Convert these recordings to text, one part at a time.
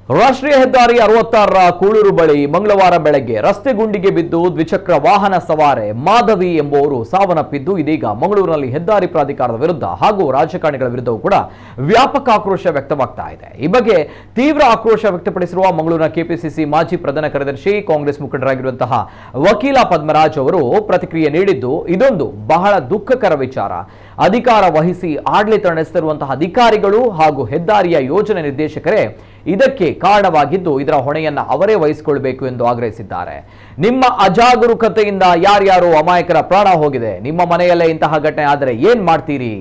ರಾಷ್ಟ್ರೀಯ ಹೆದ್ದಾರಿ 66ರ ಕೂಳೂರು ಬಳಿ ಮಂಗಳವಾರ ಬೆಳಗ್ಗೆ ರಸ್ತೆ ಗುಂಡಿಗೆ ಬಿದ್ದು ದ್ವಿಚಕ್ರ ವಾಹನ ಸವಾರೆ ಮಾಧವಿ ಎಂಬುವರು ಸಾವನ್ನಪ್ಪಿದ್ದು ಇದೀಗ ಮಂಗಳೂರಿನಲ್ಲಿ ಹೆದ್ದಾರಿ ಪ್ರಾಧಿಕಾರದ ವಿರುದ್ಧ ಹಾಗೂ ರಾಜಕಾರಣಿಗಳ ವಿರುದ್ಧವೂ ಕೂಡ ವ್ಯಾಪಕ ಆಕ್ರೋಶ ವ್ಯಕ್ತವಾಗ್ತಾ ಇದೆ। ಈ ಬಗ್ಗೆ ತೀವ್ರ ಆಕ್ರೋಶ ವ್ಯಕ್ತಪಡಿಸಿರುವ ಮಂಗಳೂರಿನ ಕೆಪಿಸಿಸಿ ಮಾಜಿ ಪ್ರಧಾನ ಕಾರ್ಯದರ್ಶಿ ಕಾಂಗ್ರೆಸ್ ಮುಖಂಡರಾಗಿರುವಂತಹ ವಕೀಲ ಪದ್ಮರಾಜ್ ಅವರು ಪ್ರತಿಕ್ರಿಯೆ ನೀಡಿದ್ದು ಇದೊಂದು ಬಹಳ ದುಃಖಕರ ವಿಚಾರ। ಅಧಿಕಾರ ವಹಿಸಿ ಆಡಳಿತ ನಡೆಸುತ್ತಿರುವಂತಹ ಅಧಿಕಾರಿಗಳು ಹಾಗೂ ಹೆದ್ದಾರಿಯ ಯೋಜನೆ ನಿರ್ದೇಶಕರೇ ಇದಕ್ಕೆ ಕಾರಣವಾಗಿದ್ದು ಇದರ ಹೊಣೆಯನ್ನ ಅವರೇ ವಹಿಸಿಕೊಳ್ಳಬೇಕು ಎಂದು ಆಗ್ರಹಿಸಿದ್ದಾರೆ। ನಿಮ್ಮ ಅಜಾಗರೂಕತೆಯಿಂದ ಯಾರ್ಯಾರು ಅಮಾಯಕರ ಪ್ರಾಣ ಹೋಗಿದೆ, ನಿಮ್ಮ ಮನೆಯಲ್ಲೇ ಇಂತಹ ಘಟನೆ ಆದರೆ ಏನ್ ಮಾಡ್ತೀರಿ?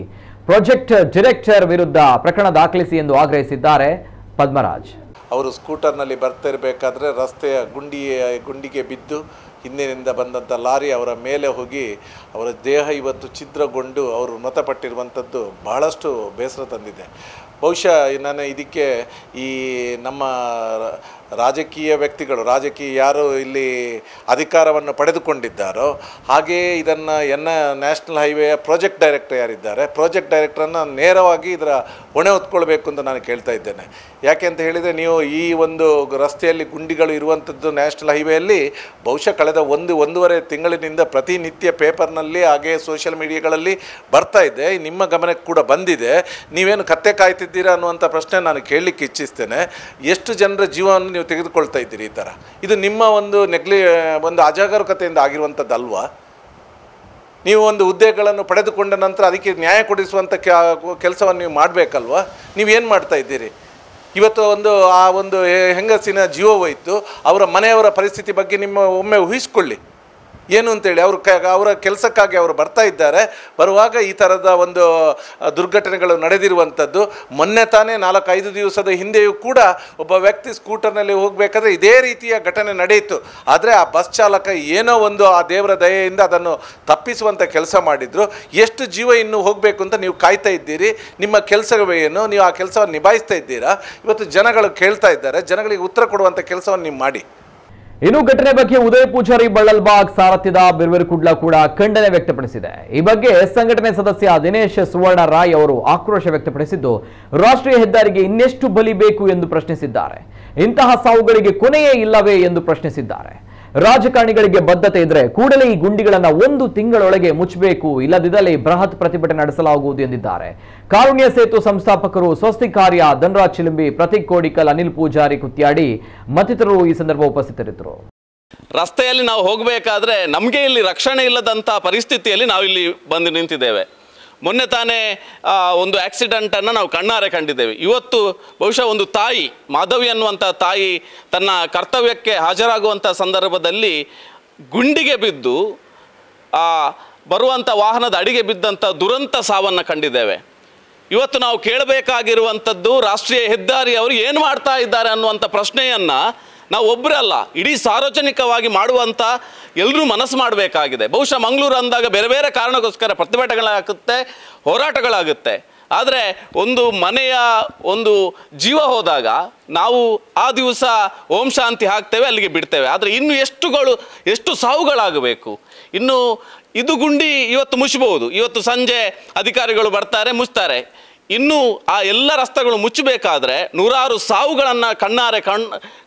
ಪ್ರಾಜೆಕ್ಟ್ ಡೈರೆಕ್ಟರ್ ವಿರುದ್ಧ ಪ್ರಕರಣ ದಾಖಲಿಸಿ ಎಂದು ಆಗ್ರಹಿಸಿದ್ದಾರೆ ಪದ್ಮರಾಜ್। ಅವರು ಸ್ಕೂಟರ್ನಲ್ಲಿ ಬರ್ತಿರಬೇಕಾದ್ರೆ ರಸ್ತೆಯ ಗುಂಡಿಗೆ ಬಿದ್ದು ಹಿಂದಿನಿಂದ ಬಂದಂಥ ಲಾರಿ ಅವರ ಮೇಲೆ ಹೋಗಿ ಅವರ ದೇಹ ಇವತ್ತು ಛಿದ್ರಗೊಂಡು ಅವರು ಮೃತಪಟ್ಟಿರುವಂಥದ್ದು ಬಹಳಷ್ಟು ಬೇಸರ ತಂದಿದೆ। ಬಹುಶಃ ನಾನು ಇದಕ್ಕೆ ಈ ನಮ್ಮ ರಾಜಕೀಯ ವ್ಯಕ್ತಿಗಳು ಯಾರು ಇಲ್ಲಿ ಅಧಿಕಾರವನ್ನು ಪಡೆದುಕೊಂಡಿದ್ದಾರೋ ಹಾಗೆಯೇ ಇದನ್ನು ನ್ಯಾಷನಲ್ ಹೈವೇಯ ಪ್ರಾಜೆಕ್ಟ್ ಡೈರೆಕ್ಟರ್ ಯಾರಿದ್ದಾರೆ, ಪ್ರಾಜೆಕ್ಟ್ ಡೈರೆಕ್ಟರನ್ನು ನೇರವಾಗಿ ಇದರ ಹೊಣೆ ಹೊತ್ಕೊಳ್ಬೇಕು ಅಂತ ನಾನು ಕೇಳ್ತಾ ಇದ್ದೇನೆ। ಯಾಕೆ ಅಂತ ಹೇಳಿದರೆ ನೀವು ಈ ಒಂದು ರಸ್ತೆಯಲ್ಲಿ ಗುಂಡಿಗಳು ಇರುವಂಥದ್ದು ನ್ಯಾಷನಲ್ ಹೈವೇಯಲ್ಲಿ ಬಹುಶಃ ಕಳೆದ ಒಂದೂವರೆ ತಿಂಗಳಿನಿಂದ ಪ್ರತಿನಿತ್ಯ ಪೇಪರ್ನಲ್ಲಿ ಹಾಗೆ ಸೋಷಿಯಲ್ ಮೀಡಿಯಾಗಳಲ್ಲಿ ಬರ್ತಾ ಇದೆ, ನಿಮ್ಮ ಗಮನಕ್ಕೆ ಕೂಡ ಬಂದಿದೆ। ನೀವೇನು ಕತ್ತೆ ಕಾಯ್ತಿದ್ದೀರಾ ಅನ್ನುವಂಥ ಪ್ರಶ್ನೆ ನಾನು ಕೇಳಲಿಕ್ಕೆ ಇಚ್ಛಿಸ್ತೇನೆ। ಎಷ್ಟು ಜನರ ಜೀವವನ್ನು ನೀವು ತೆಗೆದುಕೊಳ್ತಾ ಇದ್ದೀರಿ? ಈ ಥರ ಇದು ನಿಮ್ಮ ಒಂದು ಅಜಾಗರೂಕತೆಯಿಂದ ಆಗಿರುವಂಥದ್ದಲ್ವಾ? ನೀವು ಒಂದು ಹುದ್ದೆಗಳನ್ನು ಪಡೆದುಕೊಂಡ ನಂತರ ಅದಕ್ಕೆ ನ್ಯಾಯ ಕೊಡಿಸುವಂಥ ಕೆಲಸವನ್ನು ನೀವು ಮಾಡಬೇಕಲ್ವಾ? ನೀವೇನು ಮಾಡ್ತಾ ಇದ್ದೀರಿ? ಇವತ್ತು ಆ ಒಂದು ಹೆಂಗಸಿನ ಜೀವ ಹೋಯಿತು, ಅವರ ಮನೆಯವರ ಪರಿಸ್ಥಿತಿ ಬಗ್ಗೆ ಒಮ್ಮೆ ಊಹಿಸ್ಕೊಳ್ಳಿ ಏನು ಅಂತೇಳಿ। ಅವರ ಕೆಲಸಕ್ಕಾಗಿ ಅವರು ಬರ್ತಾ ಇದ್ದಾರೆ, ಬರುವಾಗ ಈ ಥರದ ಒಂದು ದುರ್ಘಟನೆಗಳು ನಡೆದಿರುವಂಥದ್ದು। ಮೊನ್ನೆ ತಾನೇ 4-5 ದಿವಸದ ಹಿಂದೆಯೂ ಕೂಡ ಒಬ್ಬ ವ್ಯಕ್ತಿ ಸ್ಕೂಟರ್ನಲ್ಲಿ ಹೋಗಬೇಕಾದ್ರೆ ಇದೇ ರೀತಿಯ ಘಟನೆ ನಡೆಯಿತು। ಆದರೆ ಆ ಬಸ್ ಚಾಲಕ ಏನೋ ಒಂದು ಆ ದೇವರ ದಯೆಯಿಂದ ಅದನ್ನು ತಪ್ಪಿಸುವಂಥ ಕೆಲಸ ಮಾಡಿದರು। ಎಷ್ಟು ಜೀವ ಇನ್ನೂ ಹೋಗಬೇಕು ಅಂತ ನೀವು ಕಾಯ್ತಾ ಇದ್ದೀರಿ? ನಿಮ್ಮ ಕೆಲಸವೇನು? ನೀವು ಆ ಕೆಲಸವನ್ನು ನಿಭಾಯಿಸ್ತಾ ಇದ್ದೀರಾ? ಇವತ್ತು ಜನಗಳು ಕೇಳ್ತಾ ಇದ್ದಾರೆ, ಜನಗಳಿಗೆ ಉತ್ತರ ಕೊಡುವಂಥ ಕೆಲಸವನ್ನು ನೀವು ಮಾಡಿ। ಇನ್ನು ಘಟನೆ ಬಗ್ಗೆ ಉದಯ ಪೂಜಾರಿ ಬಳ್ಳಲ್ಬಾಗ್ ಸಾರಥ್ಯದ ಬಿರ್ವೇರ್ ಕುಡ್ಲ ಕೂಡ ಖಂಡನೆ ವ್ಯಕ್ತಪಡಿಸಿದೆ। ಈ ಬಗ್ಗೆ ಸಂಘಟನೆ ಸದಸ್ಯ ದಿನೇಶ್ ಸುವರ್ಣ ರಾಯ್ ಅವರು ಆಕ್ರೋಶ ವ್ಯಕ್ತಪಡಿಸಿದ್ದು ರಾಷ್ಟ್ರೀಯ ಹೆದ್ದಾರಿಗೆ ಇನ್ನೆಷ್ಟು ಬಲಿ ಬೇಕು ಎಂದು ಪ್ರಶ್ನಿಸಿದ್ದಾರೆ। ಇಂತಹ ಸಾವುಗಳಿಗೆ ಕೊನೆಯೇ ಇಲ್ಲವೇ ಎಂದು ಪ್ರಶ್ನಿಸಿದ್ದಾರೆ। ರಾಜಕಾರಣಿಗಳಿಗೆ ಬದ್ಧತೆ ಇದ್ರೆ ಕೂಡಲೇ ಈ ಗುಂಡಿಗಳನ್ನ 1 ತಿಂಗಳೊಳಗೆ ಮುಚ್ಚಬೇಕು, ಇಲ್ಲದಿದ್ದಲ್ಲಿ ಬೃಹತ್ ಪ್ರತಿಭಟನೆ ನಡೆಸಲಾಗುವುದು ಎಂದಿದ್ದಾರೆ। ಕಾರುಣ್ಯ ಸೇತು ಸಂಸ್ಥಾಪಕರು ಸ್ವಸ್ತಿಕ್ ಕಾರ್ಯ ಧನರಾಜ್ ಚಿಲಿಂಬಿ, ಪ್ರತೀಕ್ ಕೋಡಿಕಲ್, ಅನಿಲ್ ಪೂಜಾರಿ ಕುತ್ಯಾಡಿ ಮತ್ತಿತರರು ಈ ಸಂದರ್ಭ ಉಪಸ್ಥಿತರಿದ್ದರು। ರಸ್ತೆಯಲ್ಲಿ ನಾವು ಹೋಗಬೇಕಾದ್ರೆ ನಮಗೆ ಇಲ್ಲಿ ರಕ್ಷಣೆ ಇಲ್ಲದಂಥ ಪರಿಸ್ಥಿತಿಯಲ್ಲಿ ನಾವು ಇಲ್ಲಿ ಬಂದು ನಿಂತಿದ್ದೇವೆ। ಮೊನ್ನೆ ತಾನೇ ಒಂದು ಆಕ್ಸಿಡೆಂಟನ್ನು ನಾವು ಕಣ್ಣಾರೆ ಕಂಡಿದ್ದೇವೆ। ಇವತ್ತು ಬಹುಶಃ ಒಂದು ತಾಯಿ, ಮಾಧವಿ ಅನ್ನುವಂಥ ತಾಯಿ ತನ್ನ ಕರ್ತವ್ಯಕ್ಕೆ ಹಾಜರಾಗುವಂಥ ಸಂದರ್ಭದಲ್ಲಿ ಗುಂಡಿಗೆ ಬಿದ್ದು ಬರುವಂಥ ವಾಹನದ ಅಡಿಗೆ ಬಿದ್ದಂಥ ದುರಂತ ಸಾವನ್ನು ಕಂಡಿದ್ದೇವೆ। ಇವತ್ತು ನಾವು ಕೇಳಬೇಕಾಗಿರುವಂಥದ್ದು ರಾಷ್ಟ್ರೀಯ ಹೆದ್ದಾರಿ ಅವರು ಏನು ಮಾಡ್ತಾ ಇದ್ದಾರೆ ಅನ್ನುವಂಥ ಪ್ರಶ್ನೆಯನ್ನು ನಾವು ಒಬ್ಬರೇ ಅಲ್ಲ, ಇಡೀ ಸಾರ್ವಜನಿಕವಾಗಿ ಮಾಡುವಂಥ ಎಲ್ಲರೂ ಮನಸ್ಸು ಮಾಡಬೇಕಾಗಿದೆ। ಬಹುಶಃ ಮಂಗಳೂರು ಅಂದಾಗ ಬೇರೆ ಬೇರೆ ಕಾರಣಕ್ಕೋಸ್ಕರ ಪ್ರತಿಭಟನೆಗಳಾಗುತ್ತೆ, ಹೋರಾಟಗಳಾಗುತ್ತೆ, ಆದರೆ ಒಂದು ಮನೆಯ ಒಂದು ಜೀವ ಹೋದಾಗ ನಾವು ಆ ದಿವಸ ಓಂ ಶಾಂತಿ ಹಾಕ್ತೇವೆ, ಅಲ್ಲಿಗೆ ಬಿಡ್ತೇವೆ। ಆದರೆ ಇನ್ನು ಎಷ್ಟು ಸಾವುಗಳಾಗಬೇಕು? ಇನ್ನು ಇದು ಗುಂಡಿ ಇವತ್ತು ಮುಚ್ಚಬಹುದು, ಇವತ್ತು ಸಂಜೆ ಅಧಿಕಾರಿಗಳು ಬರ್ತಾರೆ, ಮುಚ್ತಾರೆ। ಇನ್ನು ಆ ಎಲ್ಲ ರಸ್ತೆಗಳು ಮುಚ್ಚಬೇಕಾದ್ರೆ ನೂರಾರು ಸಾವುಗಳನ್ನು ಕಣ್ಣಾರೆ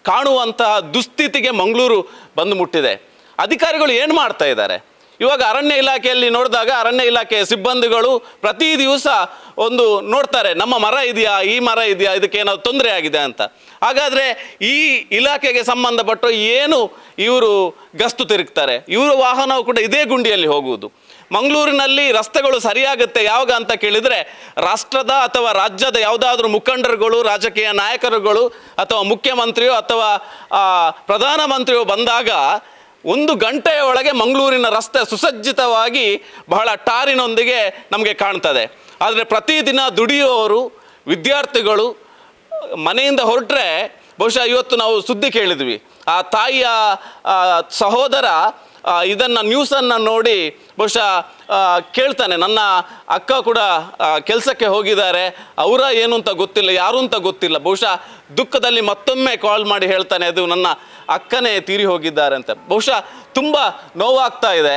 ಕಾಣುವಂತಹ ದುಸ್ಥಿತಿಗೆ ಮಂಗಳೂರು ಬಂದು ಮುಟ್ಟಿದೆ। ಅಧಿಕಾರಿಗಳು ಏನು ಮಾಡ್ತಾ ಇದ್ದಾರೆ? ಇವಾಗ ಅರಣ್ಯ ಇಲಾಖೆಯಲ್ಲಿ ನೋಡಿದಾಗ ಅರಣ್ಯ ಇಲಾಖೆಯ ಸಿಬ್ಬಂದಿಗಳು ಪ್ರತಿ ದಿವಸ ನೋಡ್ತಾರೆ, ನಮ್ಮ ಮರ ಇದೆಯಾ, ಈ ಮರ ಇದೆಯಾ, ಇದಕ್ಕೆ ಏನಾದ್ರು ತೊಂದರೆ ಆಗಿದೆ ಅಂತ। ಹಾಗಾದರೆ ಈ ಇಲಾಖೆಗೆ ಸಂಬಂಧಪಟ್ಟ ಏನು ಇವರು ಗಸ್ತು ತಿರುಗ್ತಾರೆ? ಇವರ ವಾಹನವು ಕೂಡ ಇದೇ ಗುಂಡಿಯಲ್ಲಿ ಹೋಗುವುದು। ಮಂಗಳೂರಿನಲ್ಲಿ ರಸ್ತೆಗಳು ಸರಿಯಾಗುತ್ತೆ ಯಾವಾಗ ಅಂತ ಕೇಳಿದರೆ ರಾಷ್ಟ್ರದ ಅಥವಾ ರಾಜ್ಯದ ಯಾವುದಾದ್ರೂ ಮುಖಂಡರುಗಳು, ರಾಜಕೀಯ ನಾಯಕರುಗಳು ಅಥವಾ ಮುಖ್ಯಮಂತ್ರಿಯೋ ಅಥವಾ ಪ್ರಧಾನಮಂತ್ರಿಯೋ ಬಂದಾಗ 1 ಗಂಟೆಯ ಒಳಗೆ ಮಂಗಳೂರಿನ ರಸ್ತೆ ಸುಸಜ್ಜಿತವಾಗಿ ಬಹಳ ಟಾರಿನೊಂದಿಗೆ ನಮಗೆ ಕಾಣ್ತದೆ। ಆದರೆ ಪ್ರತಿದಿನ ದುಡಿಯುವವರು, ವಿದ್ಯಾರ್ಥಿಗಳು ಮನೆಯಿಂದ ಹೊರಟ್ರೆ ಬಹುಶಃ ಇವತ್ತು ನಾವು ಸುದ್ದಿ ಕೇಳಿದ್ವಿ, ಆ ತಾಯಿಯ ಸಹೋದರ ಇದನ್ನು ನ್ಯೂಸನ್ನು ನೋಡಿ ಬಹುಶಃ ಕೇಳ್ತಾನೆ, ನನ್ನ ಅಕ್ಕ ಕೂಡ ಕೆಲಸಕ್ಕೆ ಹೋಗಿದ್ದಾರೆ, ಅವರ ಏನು ಅಂತ ಗೊತ್ತಿಲ್ಲ, ಯಾರು ಅಂತ ಗೊತ್ತಿಲ್ಲ। ಬಹುಶಃ ದುಃಖದಲ್ಲಿ ಮತ್ತೊಮ್ಮೆ ಕಾಲ್ ಮಾಡಿ ಹೇಳ್ತಾನೆ, ಅದು ನನ್ನ ಅಕ್ಕನೇ ತೀರಿ ಹೋಗಿದ್ದಾರೆ ಅಂತ। ಬಹುಶಃ ತುಂಬ ನೋವಾಗ್ತಾ ಇದೆ।